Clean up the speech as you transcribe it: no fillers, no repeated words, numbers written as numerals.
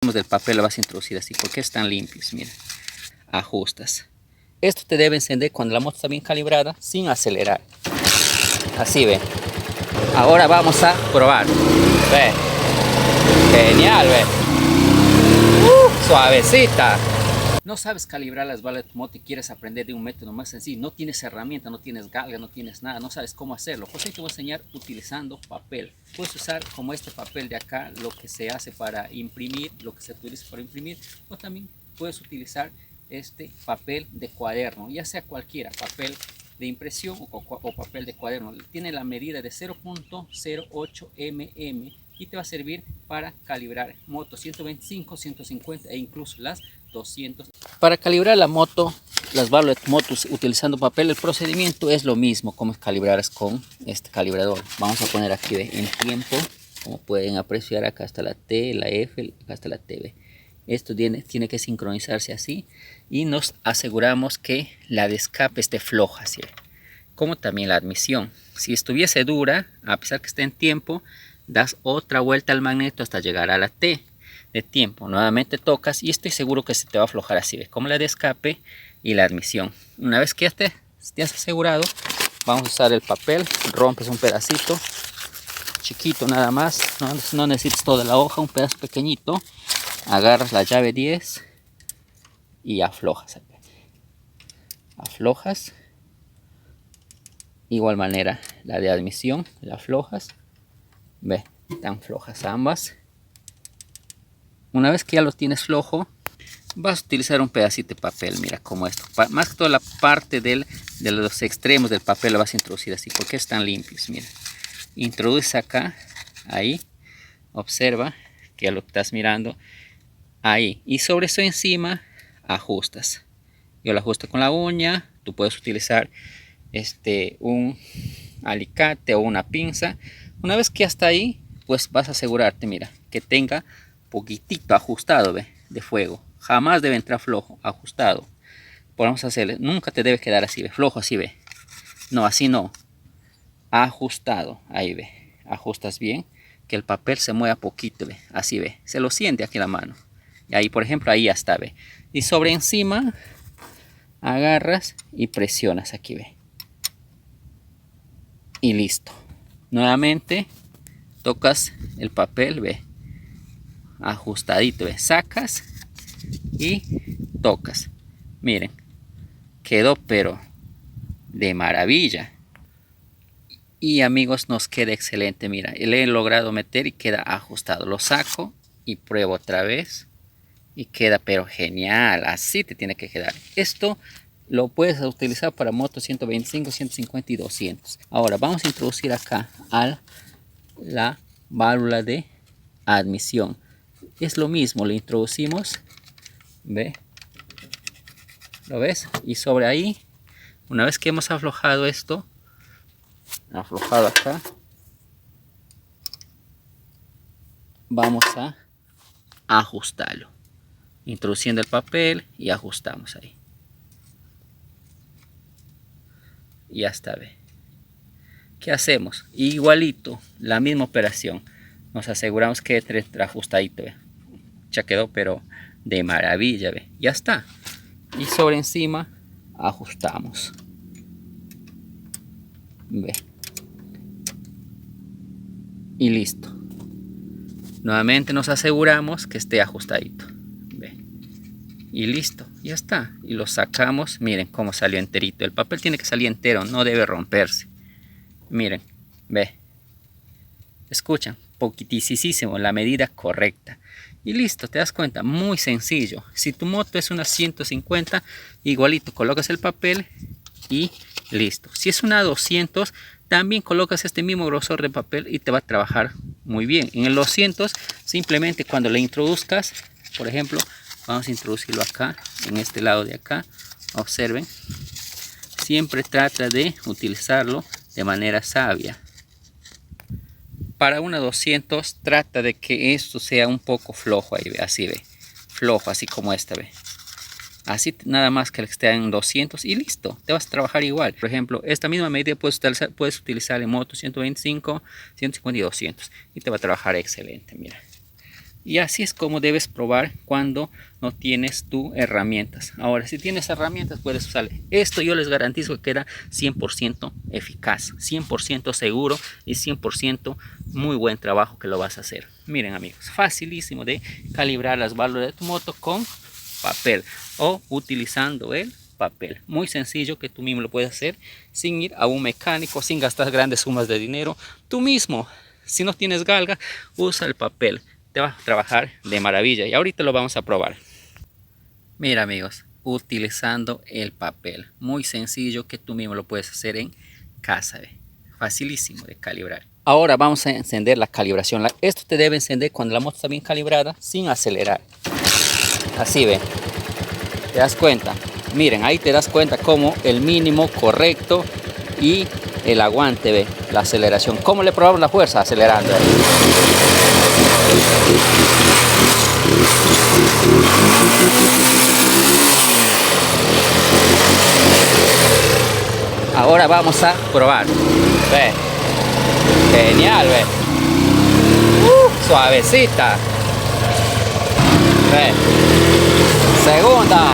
del papel lo vas a introducir así, porque están limpios, mira. Ajustas. Esto te debe encender cuando la moto está bien calibrada, sin acelerar. Así ve. Ahora vamos a probar. Ve. Genial, ve. Suavecita. No sabes calibrar las balas de tu moto y quieres aprender de un método más sencillo. No tienes herramienta, no tienes galga, no tienes nada, no sabes cómo hacerlo. Pues ahí te voy a enseñar utilizando papel. Puedes usar como este papel de acá, lo que se hace para imprimir, lo que se utiliza para imprimir, o también puedes utilizar este papel de cuaderno, ya sea cualquiera, papel de impresión o papel de cuaderno. Tiene la medida de 0.08 mm y te va a servir para calibrar motos 125, 150 e incluso las 200. Para calibrar la moto, las válvulas de motos utilizando papel, el procedimiento es lo mismo como calibrarlas con este calibrador. Vamos a poner aquí en tiempo, como pueden apreciar, acá está la T, la F, acá está la TV. Esto tiene que sincronizarse así y nos aseguramos que la de escape esté floja, ¿sí? Como también la admisión. Si estuviese dura, a pesar que esté en tiempo, das otra vuelta al magneto hasta llegar a la T de tiempo. Nuevamente tocas y estoy seguro que se te va a aflojar así, ¿ves? Como la de escape y la admisión. Una vez que ya te has asegurado, vamos a usar el papel. Rompes un pedacito chiquito nada más, no necesitas toda la hoja, un pedazo pequeñito. Agarras la llave 10 y aflojas. Aflojas. Igual manera la de admisión, la aflojas. Ve, están flojas ambas. Una vez que ya lo tienes flojo, vas a utilizar un pedacito de papel, mira, como esto. Más que toda la parte de los extremos del papel lo vas a introducir así, porque están limpios, mira. Introduces acá, ahí, observa que ya lo estás mirando. Ahí, y sobre eso encima ajustas. Yo lo ajusto con la uña. Tú puedes utilizar un alicate o una pinza. Una vez que ya está ahí, pues vas a asegurarte, mira, que tenga poquitito ajustado, ¿ve? De fuego. Jamás debe entrar flojo, ajustado. Podemos hacerle, nunca te debe quedar así, ¿ve? Flojo así, ve. No, así no. Ajustado, ahí ve. Ajustas bien, que el papel se mueva poquito, ve. Así ve. Se lo siente aquí en la mano. Y ahí, por ejemplo, ahí ya está, ve. Y sobre encima agarras y presionas aquí, ve. Y listo. Nuevamente tocas el papel, ve. Ajustadito, ve. Sacas y tocas. Miren, quedó pero de maravilla. Y amigos, nos queda excelente. Mira, le he logrado meter y queda ajustado. Lo saco y pruebo otra vez. Y queda pero genial, así te tiene que quedar. Esto lo puedes utilizar para motos 125, 150 y 200. Ahora vamos a introducir acá la válvula de admisión. Es lo mismo, lo introducimos, ¿ve? ¿Lo ves? Y sobre ahí, una vez que hemos aflojado esto, aflojado acá, vamos a ajustarlo. Introduciendo el papel y ajustamos ahí. Y ya está, ve. ¿Qué hacemos? Igualito, la misma operación. Nos aseguramos que entre ajustadito, ve. Ya quedó, pero de maravilla, ve. Ya está. Y sobre encima ajustamos. Ve. Y listo. Nuevamente nos aseguramos que esté ajustadito. Y listo, ya está. Y lo sacamos. Miren cómo salió enterito. El papel tiene que salir entero, no debe romperse. Miren, ve. Escuchan, poquitísimo, la medida correcta. Y listo, te das cuenta, muy sencillo. Si tu moto es una 150, igualito colocas el papel y listo. Si es una 200, también colocas este mismo grosor de papel y te va a trabajar muy bien. En el 200, simplemente cuando le introduzcas, por ejemplo, vamos a introducirlo acá, en este lado de acá. Observen. Siempre trata de utilizarlo de manera sabia. Para una 200 trata de que esto sea un poco flojo ahí, ve, así ve. Flojo, así como esta, ve. Así nada más que esté en 200 y listo. Te vas a trabajar igual. Por ejemplo, esta misma medida puedes utilizar en moto 125, 150 y 200. Y te va a trabajar excelente, mira. Y así es como debes probar cuando no tienes tus herramientas. Ahora, si tienes herramientas, puedes usarle. Esto yo les garantizo que queda 100% eficaz, 100% seguro y 100% muy buen trabajo que lo vas a hacer. Miren amigos, facilísimo de calibrar las válvulas de tu moto con papel o utilizando el papel. Muy sencillo que tú mismo lo puedes hacer sin ir a un mecánico, sin gastar grandes sumas de dinero. Tú mismo, si no tienes galga, usa el papel. Te va a trabajar de maravilla y ahorita lo vamos a probar. Mira amigos, utilizando el papel, muy sencillo que tú mismo lo puedes hacer en casa, ¿ve? Facilísimo de calibrar. Ahora vamos a encender la calibración. Esto te debe encender cuando la moto está bien calibrada, sin acelerar. Así ven, te das cuenta. Miren, ahí te das cuenta como el mínimo correcto y el aguante, ve, la aceleración. ¿Cómo le probamos la fuerza? Acelerando. Ahora vamos a probar. Ve. Genial, ve. Suavecita. Ve. Segunda.